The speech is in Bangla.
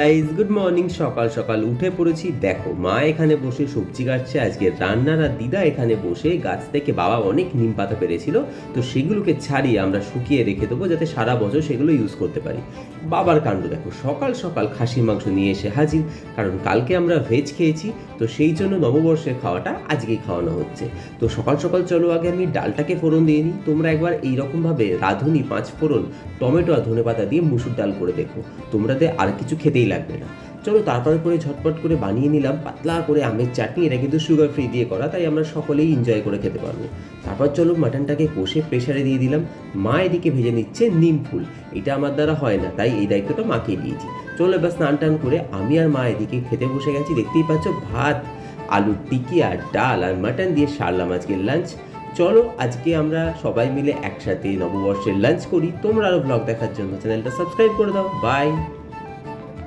Guys good morning. সকাল সকাল উঠে পড়েছি। দেখো মা এখানে বসে সবজি কাটছে আজকে রান্নার, আর দিদা এখানে বসে গাছ থেকে বাবা অনেক নিম পাতা পেরেছিল, তো সেগুলোকে ছাড়িয়ে আমরা শুকিয়ে রেখে দেবো যাতে সারা বছর সেগুলো ইউজ করতে পারি। বাবার কাণ্ড দেখো, সকাল সকাল খাসির মাংস নিয়ে এসে হাজির, কারণ কালকে আমরা ভেজ খেয়েছি, তো সেই জন্য নববর্ষের খাওয়াটা আজকেই খাওয়ানো হচ্ছে। তো সকাল সকাল চলো আগে আমি ডালটাকে ফোড়ন দিয়ে নিই। তোমরা একবার এইরকমভাবে রাঁধুনি 5 ফোড়ন টমেটো আর ধনেপাতা দিয়ে মুসুর ডাল করে দেখো, তোমরাতে আর কিছু খেতেই লাগবে না। চলো তারপরে করে ঝটপট করে বানিয়ে নিলাম পাতলা করে আমের চাটনি। এটা কিন্তু সুগার ফ্রি দিয়ে করা, তাই আমরা সকলেই এনজয় করে খেতে পারবো। তারপর চলো মাটনটাকে কষে প্রেশারে দিয়ে দিলাম। মা এদিকে ভেজে নিচ্ছে নিম ফুল। এটা আমার দ্বারা হয় না, তাই এই দায়িত্বটা মাকে দিয়েছি। চলো এবার স্নান টান করে আমি আর মা এদিকে খেতে বসে গেছি। দেখতেই পাচ্ছ ভাত, আলুর টিকি আর ডাল আর মাটন দিয়ে সারলাম আজকের লাঞ্চ। চলো আজকে আমরা সবাই মিলে একসাথে নববর্ষের লাঞ্চ করি। তোমরা আরও ব্লগ দেখার জন্য চ্যানেলটা সাবস্ক্রাইব করে দাও। বাই।